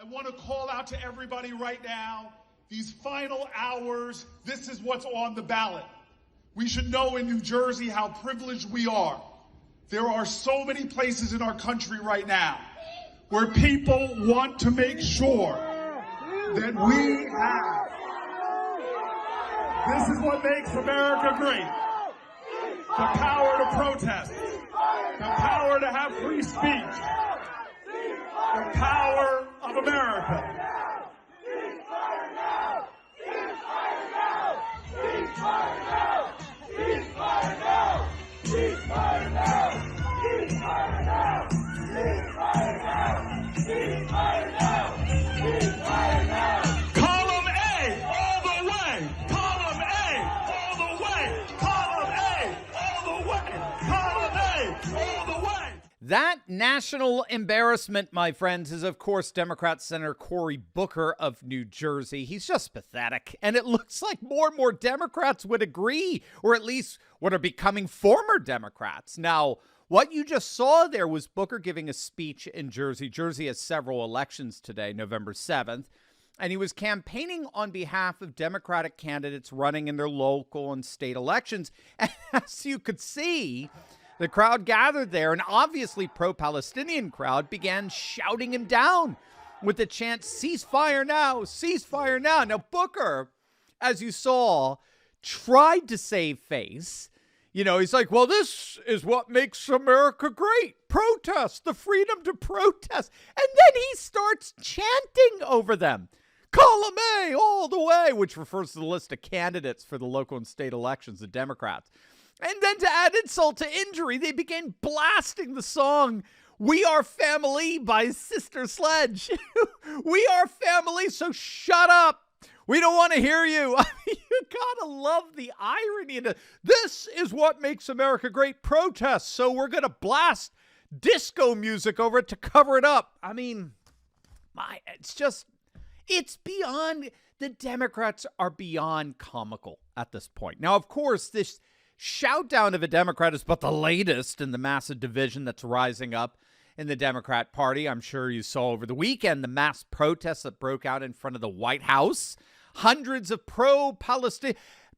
want to call out to everybody right now, these final hours, this is what's on the ballot. We should know in New Jersey how privileged we are. There are so many places in our country right now where people want to make sure that we have. This is what makes America great. The power to protest. The power to have free speech. The power of America. Column A, all the way. Column A, all the way. Column A, all the way. Column A, all the way. That national embarrassment, my friends, is, of course, Democrat Senator Cory Booker of New Jersey. He's just pathetic. And it looks like more and more Democrats would agree, or at least what are becoming former Democrats. Now, what you just saw there was Booker giving a speech in Jersey. Jersey has several elections today, November 7th. And he was campaigning on behalf of Democratic candidates running in their local and state elections. And as you could see, the crowd gathered there, and obviously pro-Palestinian crowd began shouting him down with the chant, "Ceasefire now, ceasefire now." Now, Booker, as you saw, tried to save face. You know, he's like, well, this is what makes America great. Protest, the freedom to protest. And then he starts chanting over them. Column A all the way, which refers to the list of candidates for the local and state elections, the Democrats. And then to add insult to injury, they began blasting the song "We Are Family" by Sister Sledge. We are family, so shut up. We don't want to hear you. I mean, you gotta love the irony. This is what makes America great, protest. So we're going to blast disco music over it to cover it up. I mean, it's beyond, the Democrats are beyond comical at this point. Now, of course, this shout down of a Democrat is but the latest in the massive division that's rising up in the Democrat Party. I'm sure you saw over the weekend the mass protests that broke out in front of the White House. Hundreds of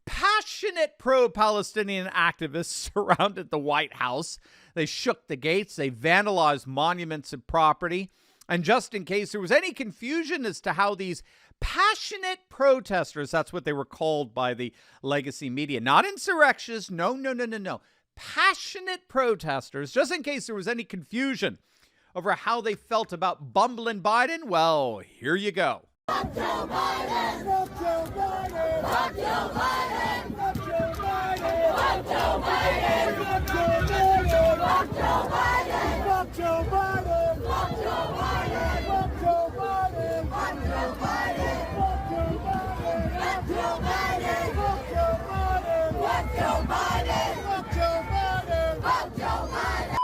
passionate pro-Palestinian activists surrounded the White House. They shook the gates. They vandalized monuments and property. And just in case there was any confusion as to how these passionate protesters, that's what they were called by the legacy media, not insurrectionists, no. Passionate protesters, just in case there was any confusion over how they felt about bumbling Biden, well, here you go. Fuck Joe Biden! Fuck Joe Biden! Fuck Joe Biden! Fuck Joe Biden! Fuck Joe Biden! Fuck Joe Biden! Fuck Joe Biden! Fuck Joe Biden! Fuck Joe Biden! Fuck Joe Biden! Fuck Joe Biden! Fuck Joe Biden! Fuck Joe Biden! Fuck Joe Biden! Fuck Joe Biden! Fuck Joe Biden! Fuck Joe Biden!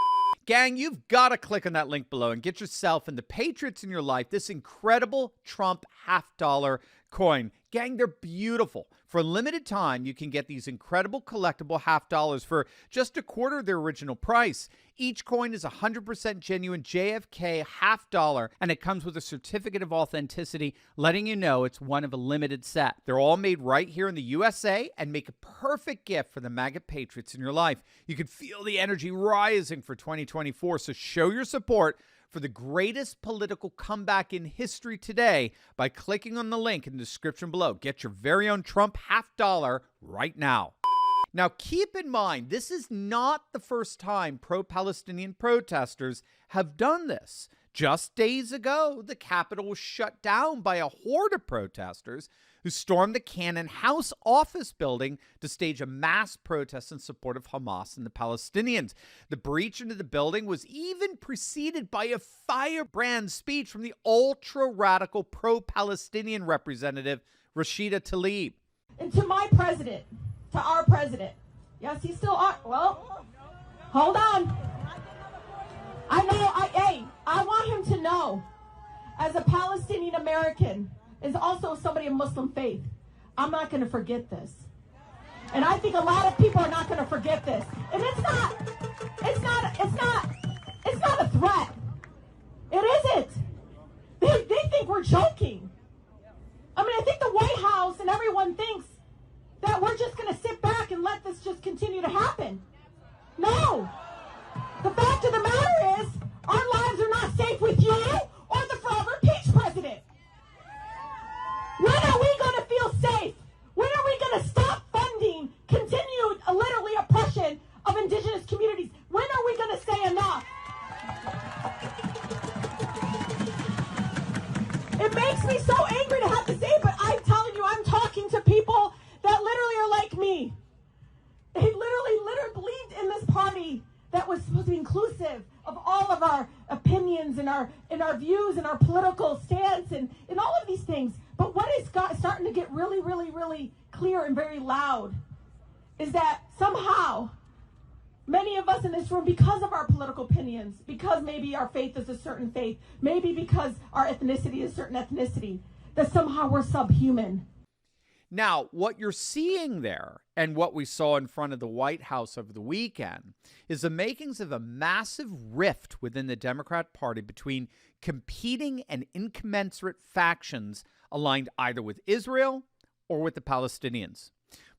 Gang, you've got to click on that link below and get yourself and the Patriots in your life this incredible Trump $50 coin. Gang, they're beautiful. For a limited time, you can get these incredible collectible $50 for just a quarter of their original price. Each coin is 100% genuine JFK $50, and it comes with a certificate of authenticity letting you know it's one of a limited set. They're all made right here in the USA and make a perfect gift for the MAGA Patriots in your life. You can feel the energy rising for 2024, so show your support for the greatest political comeback in history today by clicking on the link in the description below. Get your very own Trump $50 right now. Now, keep in mind, this is not the first time pro-Palestinian protesters have done this. Just days ago, the Capitol was shut down by a horde of protesters who stormed the Cannon House office building to stage a mass protest in support of Hamas and the Palestinians. The breach into the building was even preceded by a firebrand speech from the ultra-radical pro-Palestinian representative, Rashida Tlaib. And to my president, to our president. Yes, he's still on. Well, hold on. I know, I want him to know, as a Palestinian American, is also somebody of Muslim faith, I'm not going to forget this. And I think a lot of people are not going to forget this. And it's not a threat. It isn't. They think think we're joking. I mean, I think the White House and everyone thinks that we're just going to sit back and let this just continue to happen. No. The fact of the matter is, our lives are not safe with you or the forever peach president. When are we going to feel safe? When are we going to stop funding continued, literally, oppression of indigenous communities? When are we going to say enough? It makes me so angry to have to say, but I'm telling you, I'm talking to people that literally are like me. They literally believed in this party that was supposed to be inclusive of all of our opinions and our views and our political stance and all of these things. But what is starting to get really, really, really clear and very loud is that somehow many of us in this room, because of our political opinions, because maybe our faith is a certain faith, maybe because our ethnicity is a certain ethnicity, that somehow we're subhuman. Now, what you're seeing there, and what we saw in front of the White House over the weekend, is the makings of a massive rift within the Democrat Party between competing and incommensurate factions aligned either with Israel or with the Palestinians.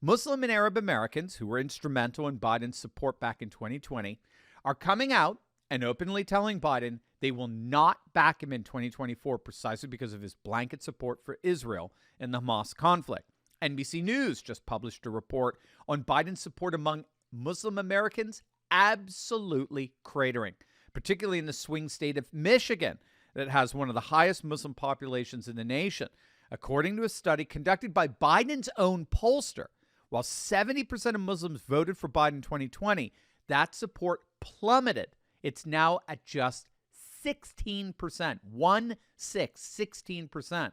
Muslim and Arab Americans, who were instrumental in Biden's support back in 2020, are coming out and openly telling Biden they will not back him in 2024 precisely because of his blanket support for Israel in the Hamas conflict. NBC News just published a report on Biden's support among Muslim Americans absolutely cratering, particularly in the swing state of Michigan that has one of the highest Muslim populations in the nation. According to a study conducted by Biden's own pollster, while 70% of Muslims voted for Biden in 2020, that support plummeted. It's now at just 16%, 16%.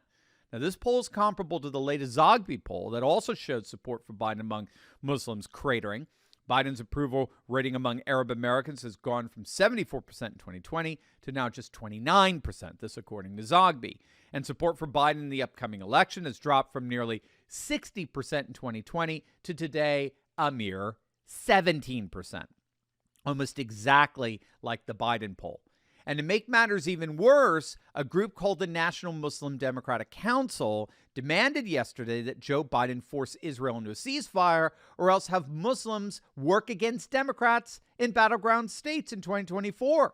Now, this poll is comparable to the latest Zogby poll that also showed support for Biden among Muslims cratering. Biden's approval rating among Arab Americans has gone from 74% in 2020 to now just 29%, this according to Zogby. And support for Biden in the upcoming election has dropped from nearly 60% in 2020 to today a mere 17%, almost exactly like the Biden poll. And to make matters even worse, a group called the National Muslim Democratic Council demanded yesterday that Joe Biden force Israel into a ceasefire or else have Muslims work against Democrats in battleground states in 2024.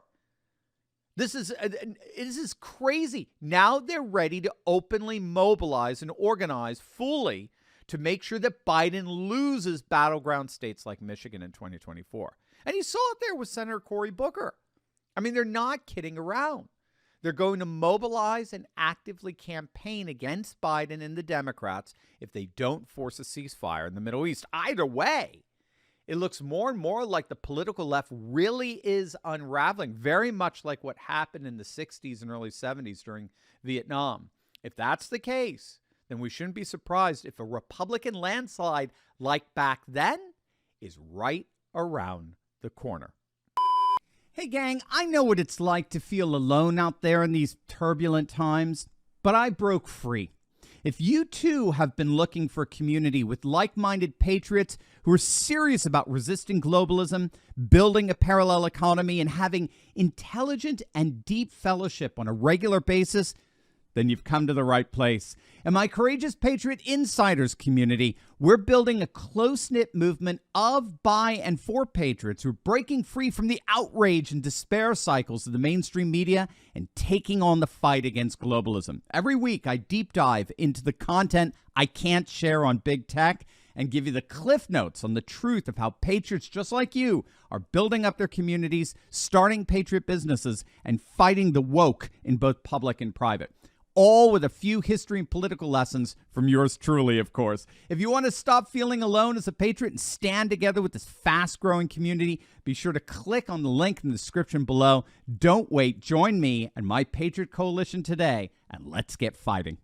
This is crazy. Now they're ready to openly mobilize and organize fully to make sure that Biden loses battleground states like Michigan in 2024. And you saw it there with Senator Cory Booker. I mean, they're not kidding around. They're going to mobilize and actively campaign against Biden and the Democrats if they don't force a ceasefire in the Middle East. Either way, it looks more and more like the political left really is unraveling, very much like what happened in the 60s and early 70s during Vietnam. If that's the case, then we shouldn't be surprised if a Republican landslide like back then is right around the corner. Hey gang, I know what it's like to feel alone out there in these turbulent times, but I broke free. If you too have been looking for a community with like-minded patriots who are serious about resisting globalism, building a parallel economy, and having intelligent and deep fellowship on a regular basis, then you've come to the right place. In my Courageous Patriot Insiders community, we're building a close-knit movement of, by, and for patriots who are breaking free from the outrage and despair cycles of the mainstream media and taking on the fight against globalism. Every week, I deep dive into the content I can't share on big tech and give you the cliff notes on the truth of how patriots just like you are building up their communities, starting patriot businesses, and fighting the woke in both public and private. All with a few history and political lessons from yours truly, of course. If you want to stop feeling alone as a patriot and stand together with this fast-growing community, be sure to click on the link in the description below. Don't wait. Join me and my Patriot Coalition today, and let's get fighting.